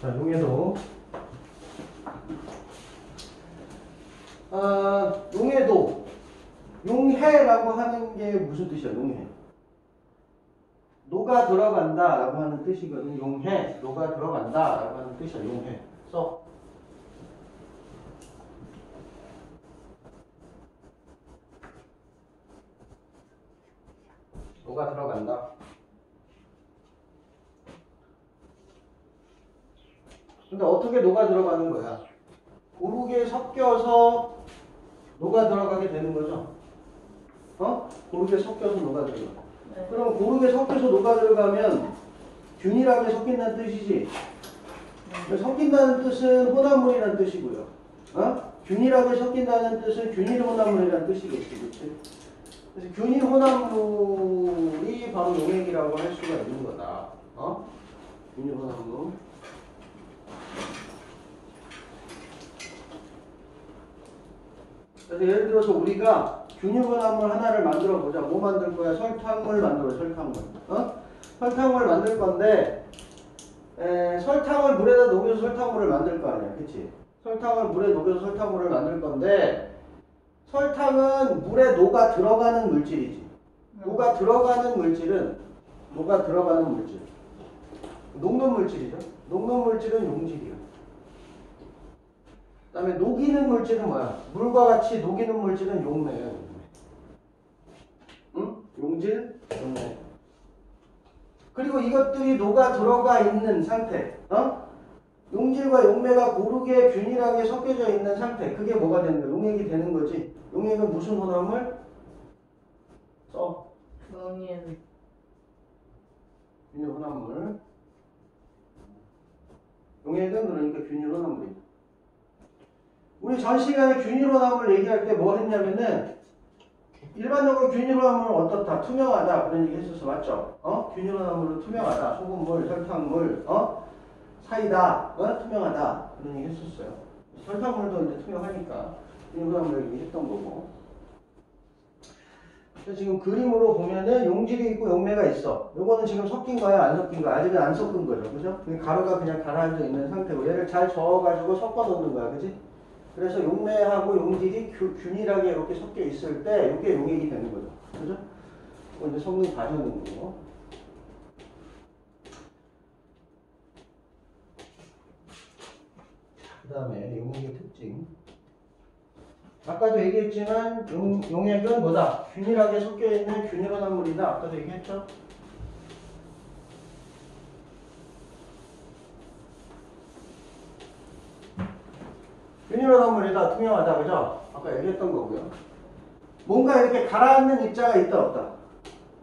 자, 용해도. 용해도. 용해라고 하는 게 무슨 뜻이야, 용해? 녹아 들어간다 라고 하는 뜻이거든. 용해. 녹아 들어간다 라고 하는 뜻이야, 용해. 써. 녹아 들어간다. 근데 어떻게 녹아 들어가는 거야? 고르게 섞여서 녹아 들어가게 되는 거죠. 고르게 섞여서 녹아 들어가. 네. 그럼 고르게 섞여서 녹아 들어가면 균일하게 섞인다는 뜻이지. 섞인다는 뜻은 혼합물이라는 뜻이고요. 균일하게 섞인다는 뜻은 균일 혼합물이라는 뜻이겠지, 그렇지? 그래서 균일 혼합물이 바로 용액이라고 할 수가 있는 거다. 균일 혼합물. 그래서 예를 들어서 우리가 균일 혼합물 하나를 만들어 보자. 뭐 만들 거야? 설탕물 만들어, 설탕물. 설탕물 만들 건데, 설탕을 물에다 녹여서 설탕물을 만들 거 아니야. 그치? 설탕을 물에 녹여서 설탕물을 만들 건데, 설탕은 물에 녹아 들어가는 물질이지. 녹아 들어가는 물질. 녹는 물질이죠. 녹는 물질은 용질이야. 그 다음에 녹이는 물질은 뭐야? 물과 같이 녹이는 물질은 용매야. 응? 용질, 용매. 그리고 이것들이 녹아 들어가 있는 상태. 용질과 용매가 고르게 균일하게 섞여져 있는 상태. 그게 뭐가 되는 거야? 용액이 되는 거지. 용액은 무슨 혼합물? 써. 균일. 균일 혼합물. 용액은 그러니까 균일 혼합물이다. 우리 전 시간에 균일 혼합물 얘기할 때 뭐 했냐면은 일반적으로 균일 혼합물은 어떻다? 투명하다. 그런 얘기 했었어. 맞죠? 균일 혼합물은 투명하다. 소금물, 설탕물, 사이다. 투명하다. 그런 얘기 했었어요. 설탕물도 이제 투명하니까 균일 혼합물 얘기했던 거고. 그래서 지금 그림으로 보면은 용질이 있고 용매가 있어. 요거는 지금 섞인 거야? 안 섞인 거야? 아직은 안 섞은 거죠. 그죠? 가루가 그냥 가라앉아 있는 상태고 얘를 잘 저어가지고 섞어 놓는 거야. 그지? 그래서 용매하고 용질이 균일하게 이렇게 섞여 있을 때 이게 용액이 되는 거죠. 그죠? 이거 이제 섞는 과정인 거고. 그 다음에 용액의 특징. 아까도 얘기했지만 용액은 뭐다? 균일하게 섞여 있는 균일 혼합물이다. 아까도 얘기했죠? 균일 혼합물이다. 투명하다. 그죠? 아까 얘기했던 거고요. 뭔가 이렇게 가라앉는 입자가 있다 없다?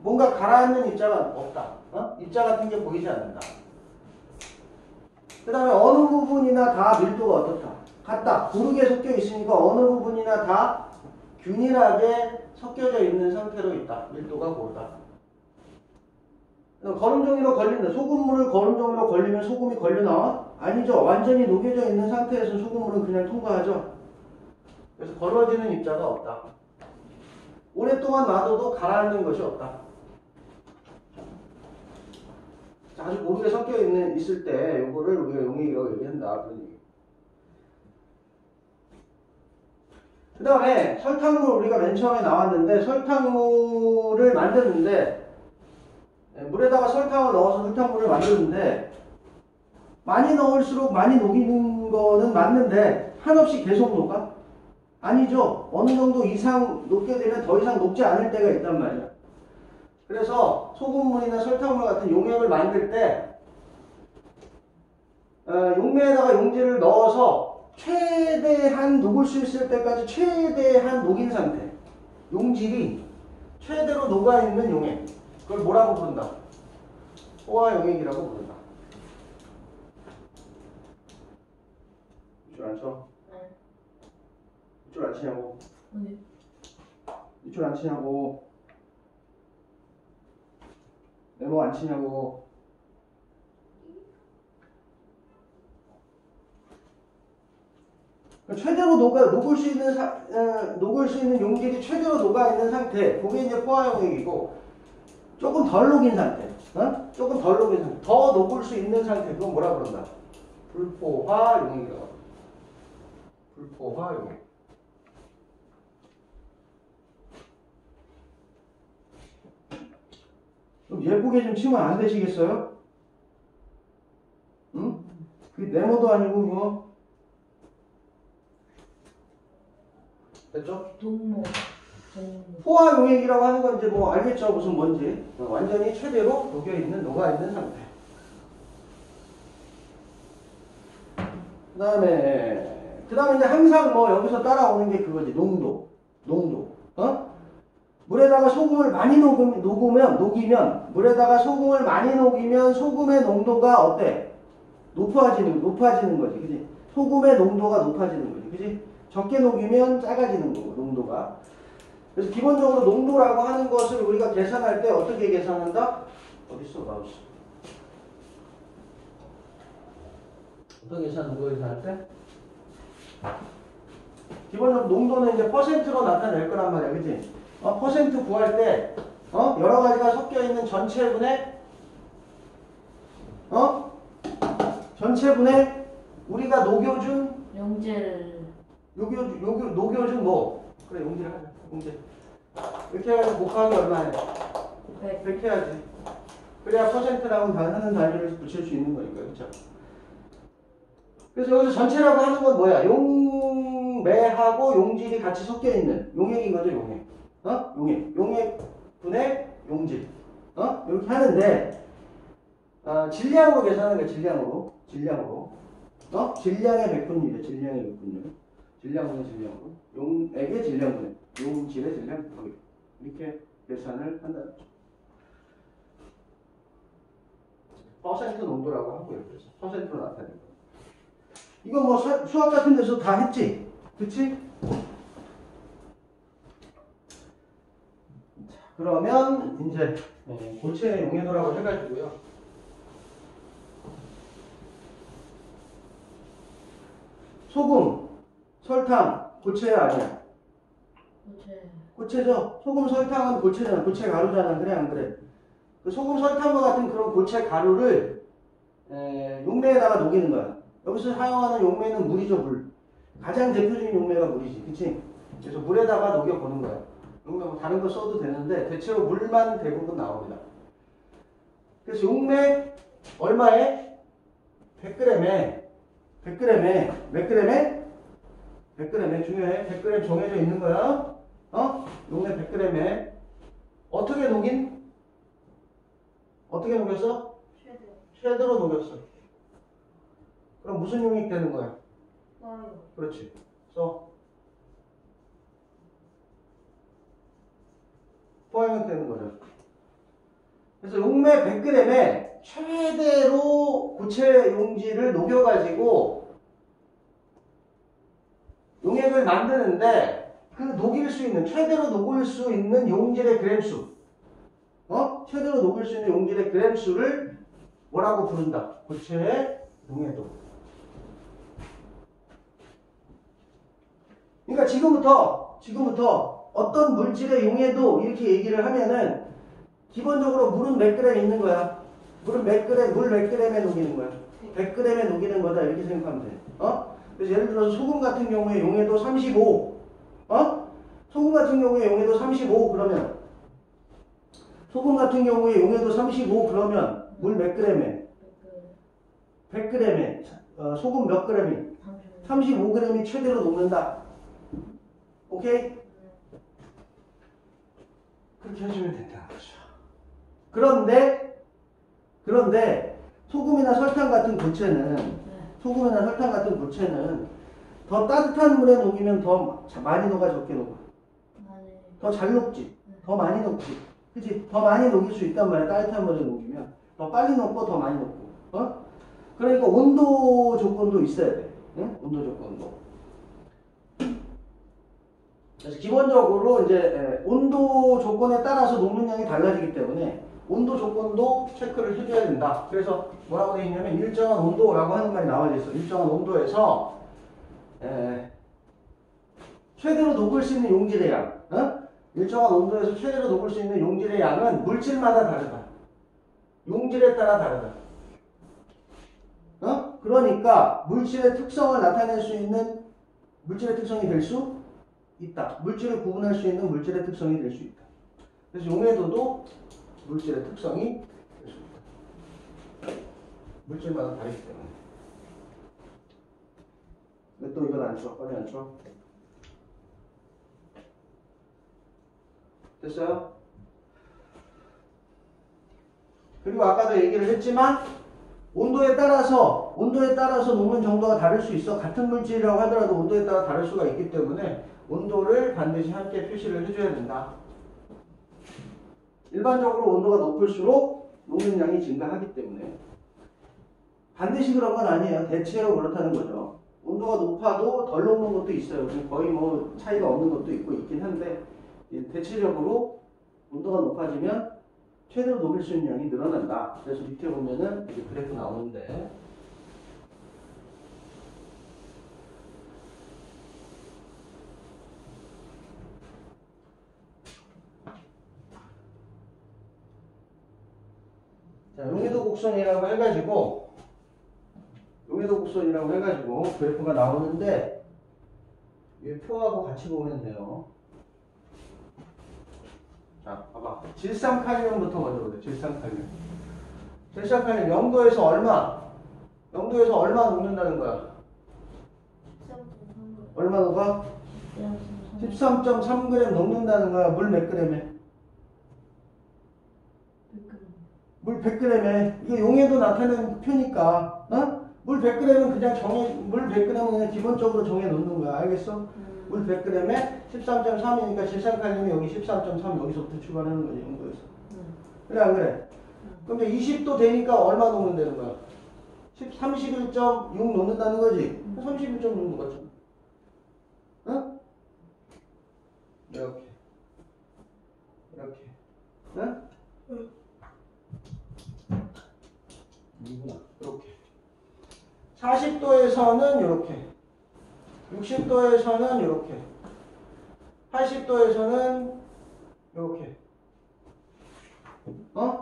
뭔가 가라앉는 입자가 없다. 입자 같은 게 보이지 않는다. 그 다음에 어느 부분이나 다 밀도가 어떻다? 같다. 고르게 섞여 있으니까 어느 부분이나 다 균일하게 섞여져 있는 상태로 있다. 밀도가 고르다. 거름종이로 걸린다. 소금물을 거름종이로 걸리면 소금이 걸려 나와? 아니죠. 완전히 녹여져 있는 상태에서 소금물은 그냥 통과하죠. 그래서 걸어지는 입자가 없다. 오랫동안 놔둬도 가라앉는 것이 없다. 아주 고르게 섞여 있을 때 요거를 우리가 용액이라고 얘기한다. 그런 얘기. 그 다음에 설탕물 우리가 맨 처음에 나왔는데 설탕물을 만드는데 물에다가 설탕을 넣어서 설탕물을 만드는데 많이 넣을수록 많이 녹이는 거는 맞는데 한없이 계속 녹아? 아니죠. 어느 정도 이상 녹게 되면 더 이상 녹지 않을 때가 있단 말이야. 그래서 소금물이나 설탕물 같은 용액을 만들 때 용매에다가 용질을 넣어서 최대한 녹을 수 있을 때까지 최대한 녹인 상태. 용질이 최대로 녹아있는 용액. 그걸 뭐라고 부른다? 호화 용액이라고 부른다. 이줄 안 쳐? 네. 이줄 안 치냐고? 네. 이줄 안 치냐고? 메모 안 치냐고? 최대로 녹을 수 있는 용질이 최대로 녹아 있는 상태. 그게 이제 포화 용액이고, 조금 덜 녹인 상태. 조금 덜 녹인 상태, 더 녹을 수 있는 상태, 그건 뭐라 그런다? 불포화용액이라고 합니다. 불포화용액. 좀 예쁘게 좀 치면 안 되시겠어요? 응? 그 네모도 아니고 뭐 됐죠? 동모. 포화용액이라고 하는 건 이제 뭐 알겠죠? 무슨 뭔지. 완전히 최대로 녹여있는, 녹아있는 상태. 그 다음에 이제 항상 뭐 여기서 따라오는 게 그거지. 농도. 물에다가 소금을 많이 녹이면, 물에다가 소금을 많이 녹이면 소금의 농도가 어때? 높아지는 거지. 그지? 소금의 농도가 높아지는 거지. 그지? 적게 녹이면 작아지는 거고, 농도가. 그래서 기본적으로 농도라고 하는 것을 우리가 계산할 때 어떻게 계산한다? 어딨어, 마우스? 어떻게 계산할 때? 기본적으로 농도는 이제 퍼센트로 나타낼 거란 말이야, 그치? 퍼센트 구할 때, 여러 가지가 섞여 있는 전체분에 우리가 녹여준 용제를 녹여준 뭐? 그래, 용제를 하자. 용제. 이렇게 해가지고 곱하기 얼마야? 100 해야지. 그래야 퍼센트라고 하는 단위를 붙일 수 있는 거니까, 그쵸? 그래서 여기서 전체라고 하는 건 뭐야? 용매하고 용질이 같이 섞여 있는 용액인 거죠, 용액. 용액분의 용질. 이렇게 하는데, 질량으로 계산하는 거야, 질량으로. 질량의 백분율이야, 질량의 백분율. 질량분의 질량으로. 용액의 질량분의 용질의 질량. 이렇게 계산을 한다는 거죠. 퍼센트 농도라고 하고요. 그래서 퍼센트로 나타내는 거예요. 이거 뭐 수학 같은 데서 다 했지? 그치? 그러면 이제 고체 용해도라고 해가지고요. 소금, 설탕, 고체야 아니야? 고체죠. 소금, 설탕은 고체잖아. 고체 가루잖아. 그래 안 그래? 그 소금, 설탕과 같은 그런 고체 가루를 용매에다가 녹이는 거야. 여기서 사용하는 용매는 물이죠, 물. 가장 대표적인 용매가 물이지, 그치? 그래서 물에다가 녹여보는 거야. 용매 뭐 다른 거 써도 되는데 대체로 물만 대부분 나옵니다. 그래서 용매 얼마에? 100g에 몇 g에? 100g에 중요해. 100g 정해져 있는 거야. 용매 100g에 어떻게 녹였어? 쉐드로 녹였어. 그럼 무슨 용액 되는 거야? 그렇지. 포화용액 되는 거죠. 그래서 용매 100g에 최대로 고체 용질을 녹여가지고 용액을 만드는데 그 최대로 녹일 수 있는 용질의 그램수. 최대로 녹일 수 있는 용질의 그램수를 뭐라고 부른다? 고체의 용해도. 그러니까 지금부터 어떤 물질의 용해도 이렇게 얘기를 하면은 기본적으로 물은 몇 그램 있는 거야? 물 몇 그램에 녹이는 거야? 100g에 녹이는 거다 이렇게 생각하면 돼. 그래서 예를 들어서 소금 같은 경우에 용해도 35. 소금 같은 경우에 용해도 35 그러면 물 몇 그램에? 100g에 소금 몇 그램이? 35g이 최대로 녹는다. 오케이? 그렇게 해주면 된다는 거죠. 그런데 소금이나 설탕 같은 고체는 더 따뜻한 물에 녹이면 더 많이 녹아 적게 녹아? 더 잘 녹지? 더 많이 녹지? 그치? 더 많이 녹일 수 있단 말이야. 따뜻한 물에 녹이면 더 빨리 녹고 더 많이 녹고. 그러니까 온도 조건도 있어야 돼. 응? 온도 조건도. 그래서 기본적으로 이제 온도 조건에 따라서 녹는 양이 달라지기 때문에 온도 조건도 체크를 해줘야 된다. 그래서 뭐라고 되어 있냐면 일정한 온도라고 하는 말이 나와 있어. 일정한 온도에서 최대로 녹을 수 있는 용질의 양. 일정한 온도에서 최대로 녹을 수 있는 용질의 양은 물질마다 다르다. 용질에 따라 다르다. 그러니까 물질의 특성을 나타낼 수 있는 물질의 특성이 될 수 있다. 물질을 구분할 수 있는 물질의 특성이 될 수 있다. 그래서 용해도도 물질의 특성이 될 수 있다. 물질마다 다르기 때문에. 왜 또 이건 안 쳐? 빨리 안 쳐? 됐어요? 그리고 아까도 얘기를 했지만 온도에 따라서 녹는 정도가 다를 수 있어. 같은 물질이라고 하더라도 온도에 따라 다를 수가 있기 때문에 온도를 반드시 함께 표시를 해줘야 된다. 일반적으로 온도가 높을수록 녹는 양이 증가하기 때문에 반드시 그런 건 아니에요. 대체로 그렇다는 거죠. 온도가 높아도 덜 녹는 것도 있어요. 거의 뭐 차이가 없는 것도 있긴 한데 대체적으로 온도가 높아지면 최대로 녹일 수 있는 양이 늘어난다. 그래서 밑에 보면은 이렇게 그래프 나오는데 자, 용해도 곡선이라고 해가지고 그래프가 나오는데 이 표하고 같이 보면 돼요. 자, 봐봐. 질산칼륨부터 먼저 보자. 질산칼륨 0도에서 얼마 녹는다는 거야? 얼마 녹아? 13.3g 녹는다는 거야. 물 몇 g에? 물 100g에. 이게 용해도 나타내는 표니까, 물 100g은 물 100g은 그냥 기본적으로 정해 놓는 거야. 알겠어? 물 100g에 13.3이니까 질산칼륨이 여기 13.3 여기서부터 출발하는 거지, 용도에서. 그래, 안 그래? 그럼 이제 20도 되니까 얼마 녹는다는 거야? 31.6 녹는다는 거지? 31.6 녹았잖아. 응? 이렇게. 응? 이구나. 이렇게. 40도에서는 이렇게. 60도에서는 이렇게. 80도에서는 이렇게.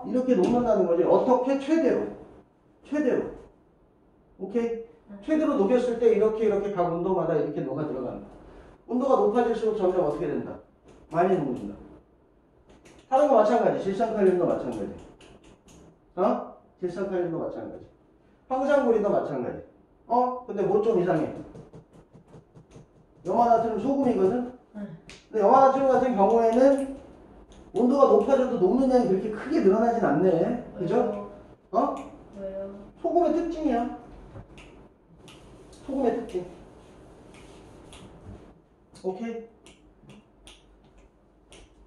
이렇게 녹는다는 거지. 어떻게? 최대로. 오케이? 최대로 녹였을 때 이렇게 각 온도마다 이렇게 녹아 들어간다. 온도가 높아질수록 점점 어떻게 된다? 많이 녹는다. 다른 거 마찬가지. 질산칼륨도 마찬가지. 질산칼륨도 마찬가지. 황산구리도 마찬가지. 근데 뭐 좀 이상해. 염화나트륨 소금이거든? 근데 염화나트륨 같은 경우에는 온도가 높아져도 녹는 양이 그렇게 크게 늘어나진 않네. 그죠? 왜요? 소금의 특징이야. 소금의 특징. 오케이?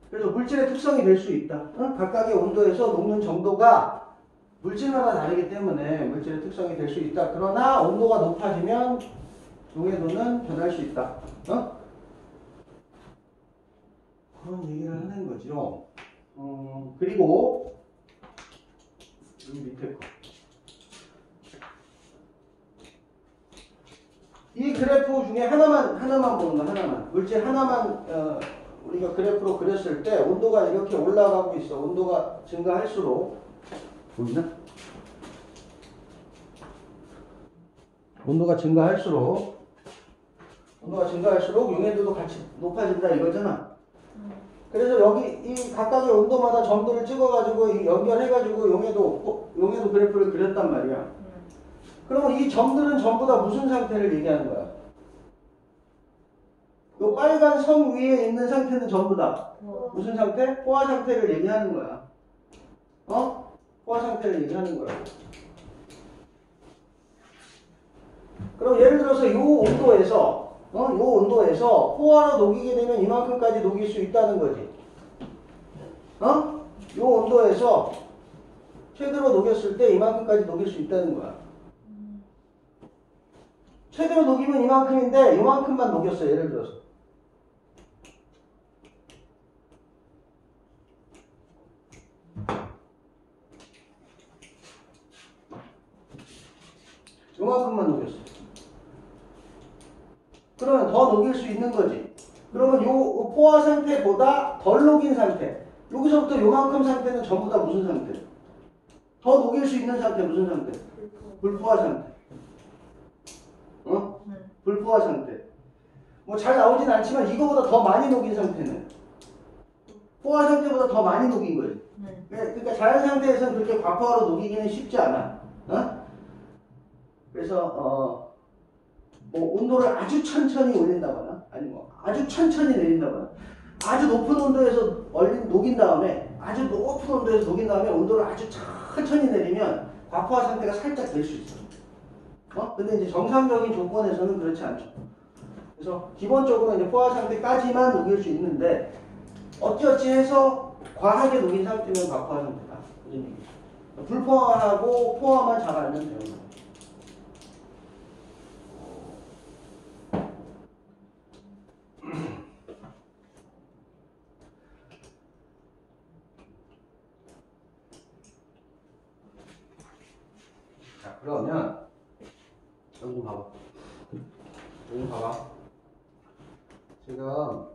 그래서 물질의 특성이 될 수 있다. 각각의 온도에서 녹는 정도가 물질마다 다르기 때문에 물질의 특성이 될 수 있다. 그러나 온도가 높아지면 용해도는 변할 수 있다. 그런 얘기를 하는 거죠. 그리고 여기 밑에 거. 이 그래프 중에 하나만 보는 거, 하나만. 물질 하나만 우리가 그래프로 그렸을 때 온도가 이렇게 올라가고 있어. 온도가 증가할수록 보이나? 온도가 증가할수록 용해도도 같이 높아진다 이거잖아. 그래서 여기 이 각각의 온도마다 점도를 찍어가지고 연결해가지고 용해도 그래프를 그렸단 말이야. 그러면 이 점들은 전부 다 무슨 상태를 얘기하는 거야? 이 빨간 선 위에 있는 상태는 전부 다 무슨 상태? 포화 상태를 얘기하는 거야. 포화 상태를 얘기하는 거야. 그럼 예를 들어서 이 온도에서 포화로 녹이게 되면 이만큼까지 녹일 수 있다는 거지. 이 온도에서 최대로 녹였을 때 이만큼까지 녹일 수 있다는 거야. 최대로 녹이면 이만큼인데 이만큼만 녹였어. 예를 들어서. 이만큼만 녹였어. 그러면 더 녹일 수 있는 거지. 그러면 요 포화 상태보다 덜 녹인 상태. 여기서부터 요만큼 상태는 전부 다 무슨 상태? 더 녹일 수 있는 상태 무슨 상태? 불포화 상태. 어? 불포화 상태. 뭐 잘 나오진 않지만 이거보다 더 많이 녹인 상태는 포화 상태보다 더 많이 녹인 거지. 그러니까 자연 상태에서는 그렇게 과포화로 녹이기는 쉽지 않아. 어? 그래서 뭐 온도를 아주 천천히 올린다거나 아니 뭐 아주 천천히 내린다거나 아주 높은 온도에서 녹인 다음에 아주 높은 온도에서 녹인 다음에 온도를 아주 천천히 내리면 과포화 상태가 살짝 될 수 있어. 근데 이제 정상적인 조건에서는 그렇지 않죠. 그래서 기본적으로 이제 포화 상태까지만 녹일 수 있는데 어찌어찌 해서 과하게 녹인 상태면 과포화 상태다. 이런 얘기죠. 불포화하고 포화만 잘 알면 되는 거예요. 자, 그러면 여기 좀 봐봐. 여기 봐봐.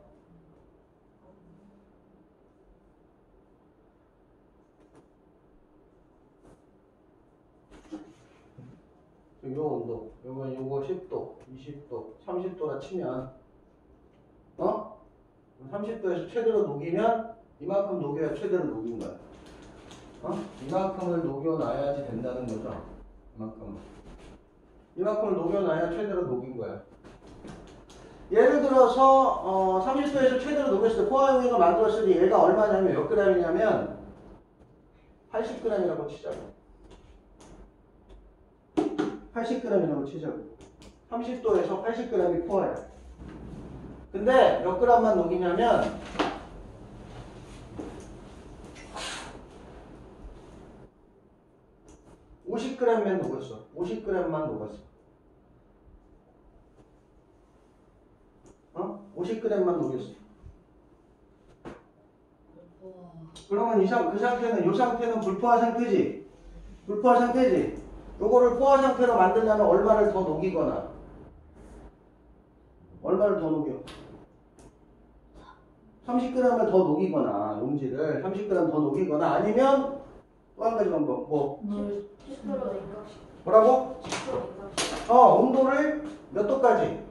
지금 요 온도, 요거 10도, 20도, 30도라 치면 30도에서 최대로 녹이면 이만큼 녹여야 최대로 녹인 거야. 이만큼을 녹여놔야지 된다는 거죠. 이만큼을 녹여놔야 최대로 녹인 거야. 예를 들어서 30도에서 최대로 녹였을 때 포화용액을 만들었을 때 얘가 얼마냐면 몇 g이냐면 80g이라고 치자고. 80g이라고 치자고. 30도에서 80g이 포화야. 근데 몇 g만 녹이냐면 50g만 녹였어. 50g만 녹았어. 50g만 녹였어. 그러면 그 상태는, 이 상태는 불포화 상태지? 불포화 상태지? 요거를 포화 상태로 만들려면 얼마를 더 녹이거나, 얼마를 더 녹여? 30g을 더 녹이거나, 용지를 30g 더 녹이거나, 아니면 또 한 가지 방법, 뭐라고? 온도를 몇 도까지?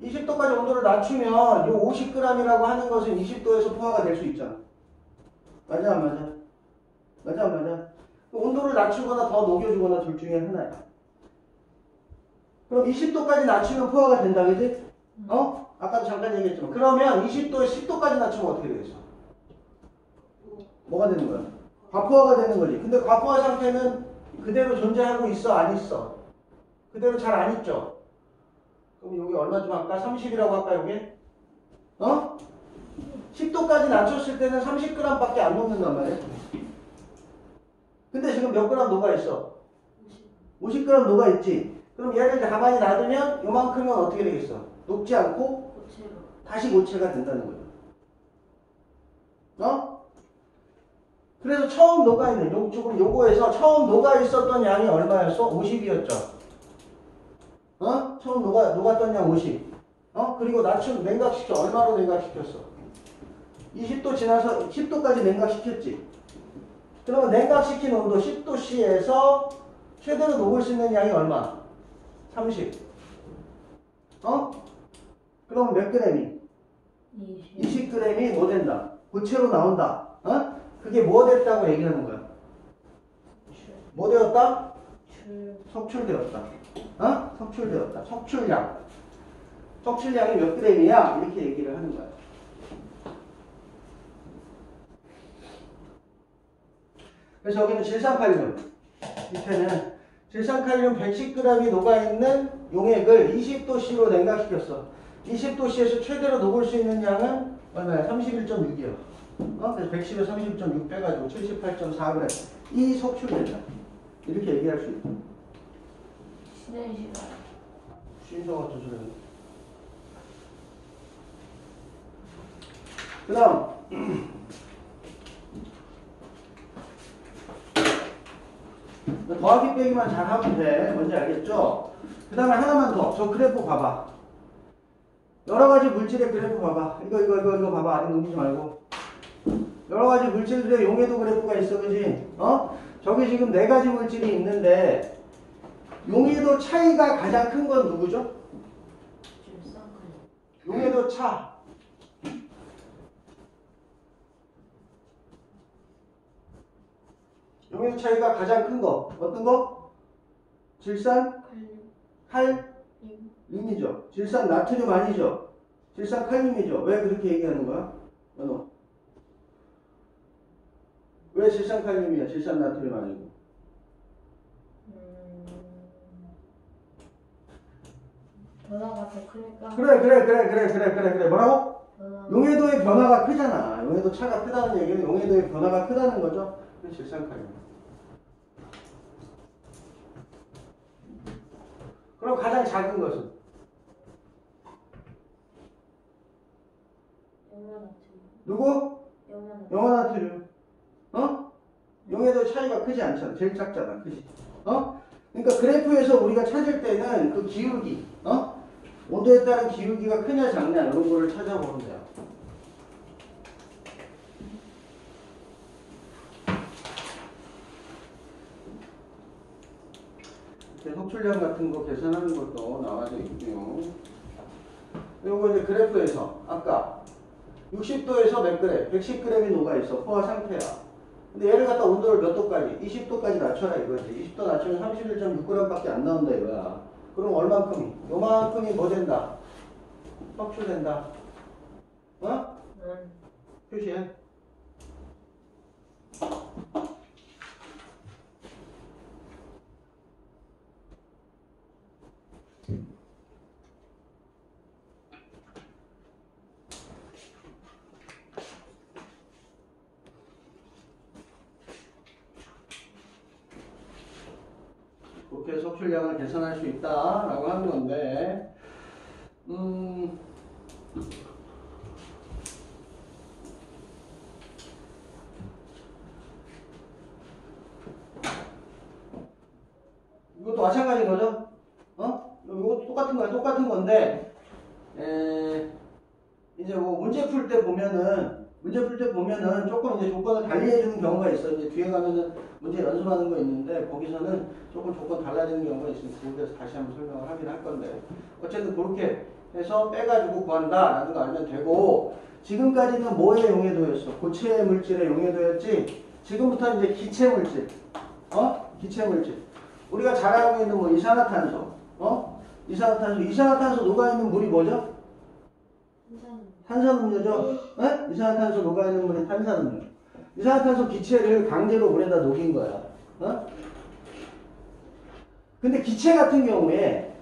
20도까지 온도를 낮추면 이 50g이라고 하는 것은 20도에서 포화가 될 수 있잖아. 맞아 안 맞아? 맞아 안 맞아? 온도를 낮추거나 더 녹여주거나 둘 중에 하나야. 그럼 20도까지 낮추면 포화가 된다, 그지? 아까도 잠깐 얘기했지만. 그러면 20도에 10도까지 낮추면 어떻게 되겠어? 뭐가 되는 거야? 과포화가 되는 거지. 근데 과포화 상태는 그대로 존재하고 있어, 안 있어? 그대로 잘 안 있죠? 그럼 여기 얼마 좀 할까? 30이라고 할까, 여기? 10도까지 낮췄을 때는 30g밖에 안 녹는단 말이야. 근데 지금 몇 그램 녹아있어? 50g 녹아있지? 그럼 얘를 가만히 놔두면 요만큼은 어떻게 되겠어? 녹지 않고 다시 고체가 된다는 거죠. 그래서 처음 녹아있는 요거에서 처음 녹아있었던 양이 얼마였어? 50이었죠. 처음 녹았던 양 50. 그리고 냉각시켜. 얼마로 냉각시켰어? 20도 지나서 10도까지 냉각시켰지. 그러면 냉각시킨 온도 10도씨에서 최대로 녹을 수 있는 양이 얼마? 30. 그럼 몇 g이? 20g이 뭐 된다? 고체로 나온다. 그게 뭐 됐다고 얘기하는 거야? 뭐 되었다? 석출되었다. 석출되었다. 석출량. 석출량이 몇 g이야? 이렇게 얘기를 하는 거야. 그래서 여기는 질산칼륨. 밑에는 질산칼륨 110g이 녹아있는 용액을 20도씨로 냉각시켰어. 20도씨에서 최대로 녹을 수 있는 양은 얼마야? 31.6이요. 그래서 110에 31.6 빼가지고 78.4g. 이 석출된다. 이렇게 얘기할 수 있다. 쉬는 시간. 쉰소 같은 소리는. 그 다음. 더하기 빼기만 잘하면 돼. 뭔지 알겠죠? 그 다음에 하나만 더. 저 그래프 봐봐. 여러가지 물질의 그래프 봐봐. 이거 봐봐. 아직 넘기지 말고. 여러 가지 물질들의 용해도 그래프가 있어, 그지? 저기 지금 네 가지 물질이 있는데 용해도 차이가 가장 큰 건 누구죠? 용해도 차. 용해도 차이가 가장 큰 거. 어떤 거? 질산? 칼륨이죠. 질산 나트륨 아니죠. 질산 칼륨이죠. 왜 그렇게 얘기하는 거야? 연호. 왜 질산 칼륨이야? 질산 나트륨 아니고. 변화가 더 크니까. 그래. 뭐라고? 변화. 용해도의 변화가 크잖아. 용해도 차가 크다는 얘기는 용해도의 변화가 크다는 거죠. 그 질산 칼륨. 그럼 가장 작은 것은? 누구? 영화나트륨. 용해도 차이가 크지 않잖아. 제일 작잖아. 그지? 그러니까 그래프에서 우리가 찾을 때는 그 기울기, 온도에 따른 기울기가 크냐 작냐 이런 거를 찾아보면 돼요. 이렇게 속출량 같은 거 계산하는 것도 나와져 있고요. 그리고 이제 그래프에서 아까 60도에서 몇 그램, 110g이 녹아있어. 포화 상태야. 근데 얘를 갖다 온도를 몇 도까지? 20도까지 낮춰라 이거지. 20도 낮추면 31.6g 밖에 안 나온다 이거야. 그럼 얼만큼이? 요만큼이 뭐 된다? 흡수된다. 표시해. 그렇게 속출량을 계산할 수 있다라고 하는 건데, 이것도 마찬가지인 거죠? 이것도 똑같은 거야. 똑같은 건데, 이제 뭐 문제 풀 때 보면은 조금 이제 조건을 달리 해주는 경우가 있어. 이제 뒤에 가면은 문제 연습하는 거 있는데, 거기서는 조금 조건 달라지는 경우가 있으니까, 거기에서 다시 한번 설명을 하긴 할 건데, 어쨌든 그렇게 해서 빼가지고 구한다라는 거 알면 되고, 지금까지는 뭐의 용해도였어? 고체 물질의 용해도였지? 지금부터 이제 기체 물질. 기체 물질. 우리가 잘 알고 있는 뭐 이산화탄소. 이산화탄소 녹아있는 물이 뭐죠? 탄산음료죠? 네? 이산화탄소 녹아있는 물이 탄산음료. 이산화탄소 기체를 강제로 물에다 녹인 거야. 근데 기체 같은 경우에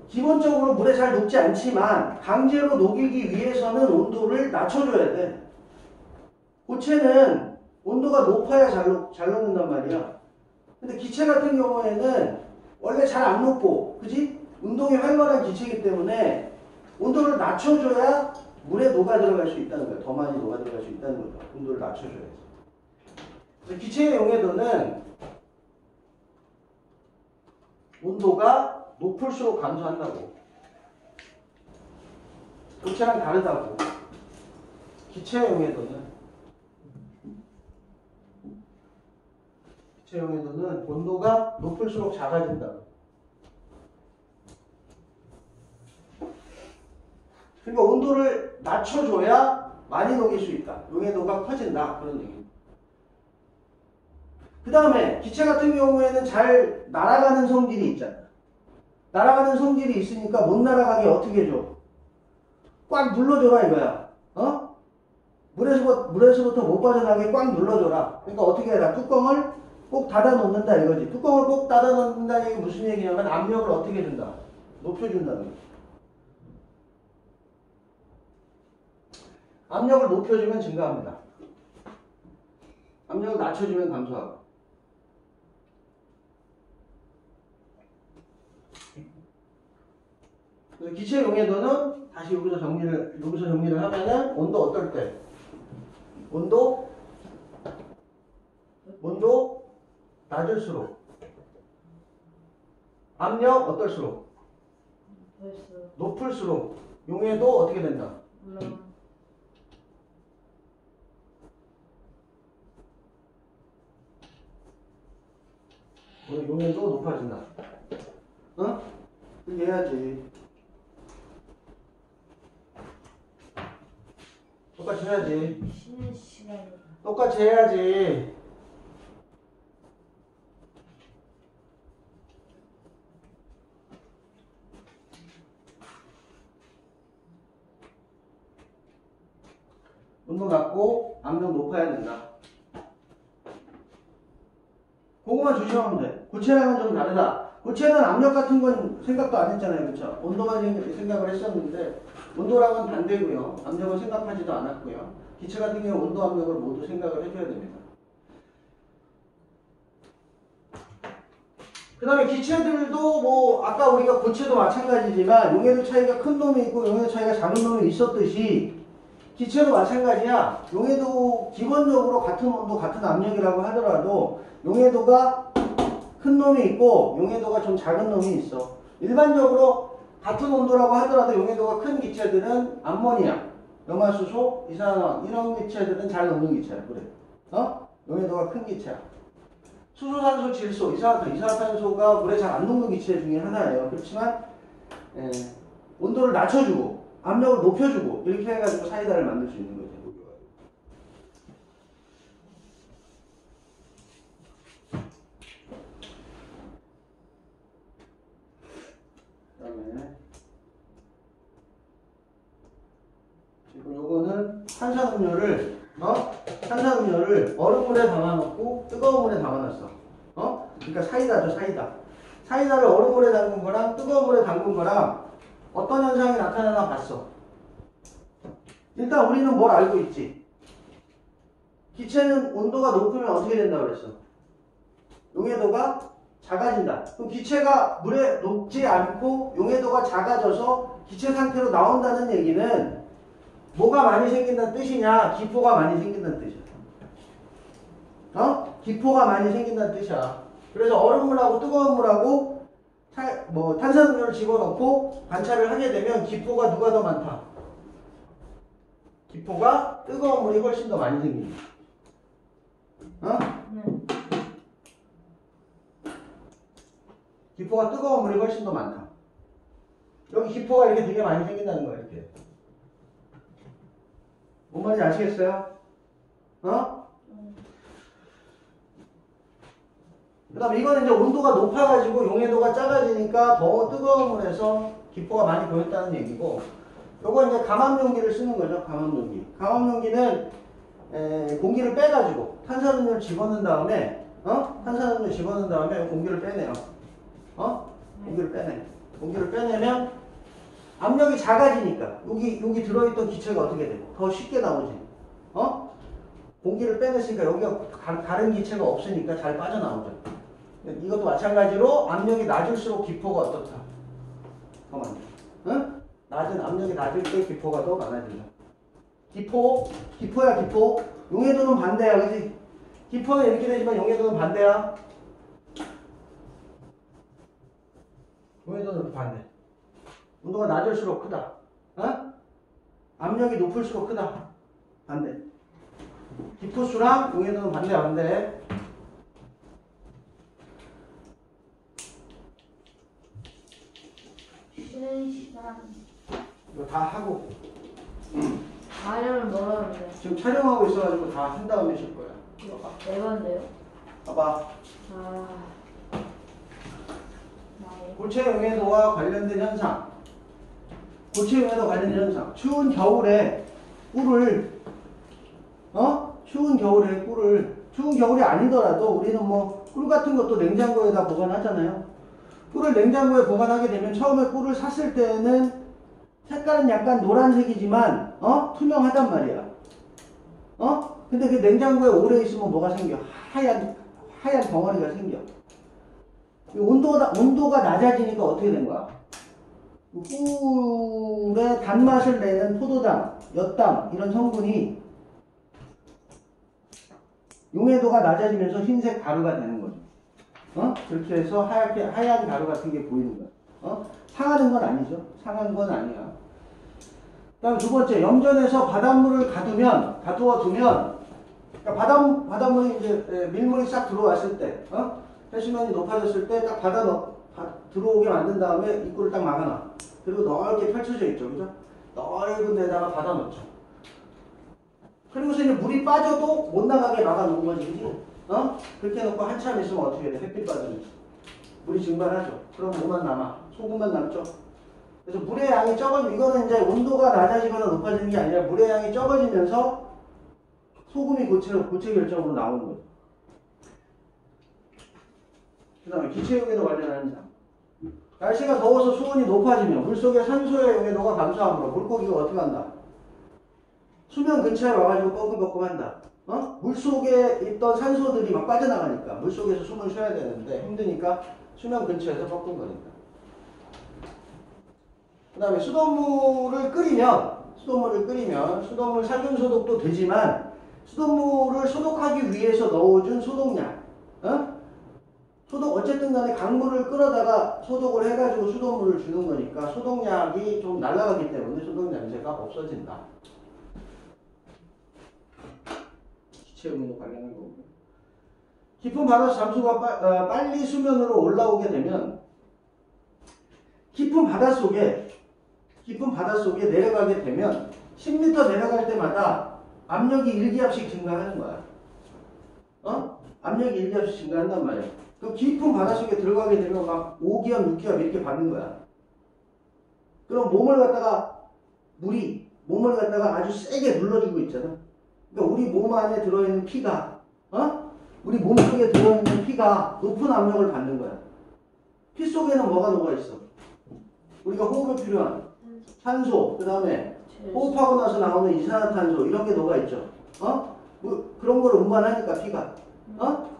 기본적으로 물에 잘 녹지 않지만 강제로 녹이기 위해서는 온도를 낮춰줘야 돼. 고체는 온도가 높아야 잘 녹는단 말이야. 근데 기체 같은 경우에는 원래 잘 안 녹고, 그지? 운동이 활발한 기체이기 때문에 온도를 낮춰줘야 물에 녹아 들어갈 수 있다는 거야. 더 많이 녹아 들어갈 수 있다는 거죠. 온도를 낮춰줘야지. 그래서 기체의 용해도는 온도가 높을수록 감소한다고. 고체랑 다르다고. 기체의 용해도는 온도가 높을수록 작아진다고. 그러니까 온도를 낮춰줘야 많이 녹일 수 있다. 용해도가 커진다. 그런 얘기입니다. 그 다음에 기체 같은 경우에는 잘 날아가는 성질이 있잖아. 날아가는 성질이 있으니까 못 날아가게 어떻게 해줘? 꽉 눌러줘라 이거야. 물에서부터 못 빠져나가게 꽉 눌러줘라. 그러니까 어떻게 해라? 뚜껑을 꼭 닫아 놓는다 이거지. 뚜껑을 꼭 닫아 놓는다는 게 무슨 얘기냐면 압력을 어떻게 해준다? 높여준다는 거지. 압력을 높여주면 증가합니다. 압력을 낮춰주면 감소하고. 그래서 기체 용해도는 다시 여기서 정리를 하면은 온도 어떨 때? 온도 낮을수록. 압력 어떨수록? 높을수록. 용해도 어떻게 된다? 용해도 높아진다. 어? 이렇게 해야지. 똑같이 해야지. 쉬는 시간이다. 똑같이 해야지. 온도 낮고 압력 높아야 된다. 그거만 조심하면 돼. 고체랑은 좀 다르다. 고체는 압력 같은 건 생각도 안 했잖아요. 그쵸? 온도만 생각을 했었는데 온도랑은 반대고요. 압력은 생각하지도 않았고요. 기체 같은 경우 온도 압력을 모두 생각을 해줘야 됩니다. 그 다음에 기체들도 뭐 아까 우리가 고체도 마찬가지지만 용해도 차이가 큰 놈이 있고 용해도 차이가 작은 놈이 있었듯이 기체도 마찬가지야. 용해도 기본적으로 같은 온도 같은 압력이라고 하더라도 용해도가 큰 놈이 있고 용해도가 좀 작은 놈이 있어. 일반적으로 같은 온도라고 하더라도 용해도가 큰 기체들은 암모니아, 염화수소, 이산화황 이런 기체들은 잘 녹는 기체야. 그래. 용해도가 큰 기체야. 수소산소, 질소, 이산화탄소가 물에 잘 안 녹는 기체 중에 하나예요. 그렇지만 온도를 낮춰주고 압력을 높여주고 이렇게 해가지고 사이다를 만들 수 있는 거죠. 그다음에 지금 요거는 탄산음료를 얼음물에 담아놓고 뜨거운 물에 담아놨어. 그러니까 사이다죠, 사이다. 사이다를 얼음물에 담근 거랑 뜨거운 물에 담근 거랑 어떤 현상이 나타나나 봤어. 일단 우리는 뭘 알고 있지? 기체는 온도가 높으면 어떻게 된다고 그랬어? 용해도가 작아진다. 그럼 기체가 물에 녹지 않고 용해도가 작아져서 기체 상태로 나온다는 얘기는 뭐가 많이 생긴다는 뜻이냐? 기포가 많이 생긴다는 뜻이야. 기포가 많이 생긴다는 뜻이야. 그래서 얼음물하고 뜨거운 물하고 탄산음료를 집어넣고 관찰을 하게 되면 기포가 누가 더 많다? 기포가 뜨거운 물이 훨씬 더 많이 생긴다. 기포가 뜨거운 물이 훨씬 더 많다. 여기 기포가 이렇게 되게 많이 생긴다는 거야, 이렇게. 뭔 말인지 아시겠어요? 그 다음에 이거는 이제 온도가 높아가지고 용해도가 작아지니까 더 뜨거운 물에서 기포가 많이 보였다는 얘기고, 요건 이제 감압용기를 쓰는 거죠, 감압용기. 감압용기는 공기를 빼가지고 탄산음료를 집어넣은 다음에, 탄산음료 집어넣은 다음에 공기를 빼내요. 공기를 빼내. 공기를 빼내면 압력이 작아지니까 여기 들어있던 기체가 어떻게 돼? 더 쉽게 나오지. 공기를 빼냈으니까 여기가 다른 기체가 없으니까 잘 빠져나오죠. 이것도 마찬가지로 압력이 낮을수록 기포가 어떻다? 더 많다. 낮은 압력이 낮을 때 기포가 더 많아지죠. 기포야 기포. 용해도는 반대야, 그렇지? 기포는 이렇게 되지만 용해도는 반대야. 용해도는 반대. 온도가 낮을수록 크다. 압력이 높을수록 크다. 반대. 기포수랑 용해도는 반대야, 반대. 쉬는 시간. 이거 다 하고. 촬영을 뭐라는데? 지금 촬영하고 있어가지고 다 한 다음에 쉴 거야. 내건데요? 봐봐. 고체 용해도와 관련된 현상. 고체 용해도 관련된 현상. 추운 겨울에 꿀을, 추운 겨울이 아니더라도 우리는 뭐 꿀 같은 것도 냉장고에다 보관하잖아요. 꿀을 냉장고에 보관하게 되면 처음에 꿀을 샀을 때는 색깔은 약간 노란색이지만, 투명하단 말이야. 근데 그 냉장고에 오래 있으면 뭐가 생겨? 하얀 덩어리가 생겨. 온도가 낮아지니까 어떻게 된 거야? 꿀의 단맛을 내는 포도당, 엿당 이런 성분이 용해도가 낮아지면서 흰색 가루가 되는 거죠. 그렇게 해서 하얀 가루 같은 게 보이는 거야. 상하는 건 아니죠. 상한 건 아니야. 그다음 두 번째, 염전에서 바닷물을 가두어 두면, 그러니까 바닷물이 이제 밀물이 싹 들어왔을 때, 해수면이 높아졌을 때 딱 들어오게 만든 다음에 입구를 딱 막아놔. 그리고 넓게 펼쳐져 있죠. 그죠? 넓은 데다가 받아놓죠. 그리고서 이제 물이 빠져도 못 나가게 막아놓은 거지. 그지? 그렇게 해놓고 한참 있으면 어떻게 돼? 햇빛 받으면 물이 증발하죠. 그럼 뭐만 남아? 소금만 남죠. 그래서 물의 양이 이거는 이제 온도가 낮아지거나 높아지는 게 아니라 물의 양이 적어지면서 소금이 고체 결정으로 나오는 거죠. 그 다음에 기체용해도 관련하는 장. 날씨가 더워서 수온이 높아지면 물속의 산소의 용해도가 감소하므로 물고기가 어떻게 한다? 수면 근처에 와가지고 뻐끔뻐끔한다. 물속에 있던 산소들이 막 빠져나가니까 물속에서 숨을 쉬어야 되는데 힘드니까 수면 근처에서 뻐끔거린다. 그 다음에 수돗물을 끓이면 수돗물 살균 소독도 되지만 수돗물을 소독하기 위해서 넣어준 소독약, 어쨌든 간에 강물을 끓여다가 소독을 해가지고 수돗물을 주는 거니까 소독약이 좀 날아가기 때문에 소독 냄새가 없어진다. 기체음료 관련한 거고. 깊은 바다 잠수가 빨리 수면으로 올라오게 되면 깊은 바다 속에 내려가게 되면 10m 내려갈 때마다 압력이 1기압씩 증가하는 거야. 압력이 1기압씩 증가한단 말이야. 그럼 깊은 바닷속에 들어가게 되면 막 5기압, 6기압 이렇게 받는 거야. 그럼 몸을 갖다가 아주 세게 눌러주고 있잖아. 그러니까 우리 몸 안에 들어있는 피가, 우리 몸 속에 들어있는 피가 높은 압력을 받는 거야. 피 속에는 뭐가 녹아있어? 우리가 호흡에 필요한 산소, 그 다음에 호흡하고 나서 나오는 이산화탄소 이런 게 녹아있죠. 그런 걸 운반하니까 피가.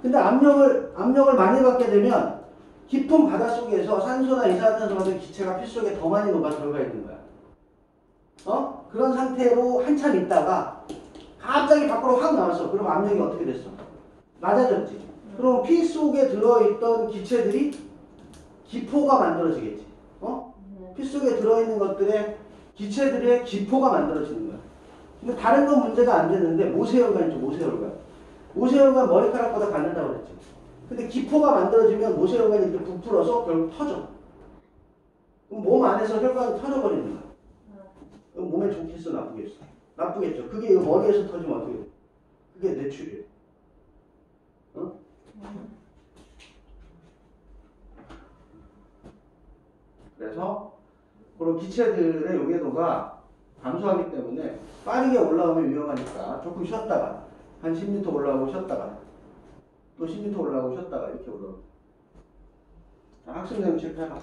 근데 압력을 많이 받게 되면 깊은 바닷속에서 산소나 이산화탄소 같은 기체가 피 속에 더 많이 녹아 들어가 있는 거야. 그런 상태로 한참 있다가 갑자기 밖으로 확 나왔어. 그럼 압력이 어떻게 됐어? 낮아졌지. 그럼 피 속에 들어있던 기체들이 기포가 만들어지겠지. 피 속에 들어있는 것들의 기체들의 기포가 만들어지는 거야. 근데 다른 건 문제가 안 되는데 모세혈관 있죠. 모세혈관 머리카락보다 갖는다고 그랬지. 근데 기포가 만들어지면 모세혈관이 이렇게 부풀어서 결국 터져. 그럼 몸 안에서 혈관이 터져버리는 거야. 그럼 몸에 좋겠어, 나쁘겠어? 나쁘겠죠. 그게 머리에서 터지면 어떻게 돼? 그게 뇌출이에요. 그래서 그런 기체들의 용해도가 감소하기 때문에 빠르게 올라오면 위험하니까 조금 쉬었다가 한 10m 올라오고 쉬었다가 또 10m 올라오고 쉬었다가 이렇게 올라오고. 학습 내용 체크해봐.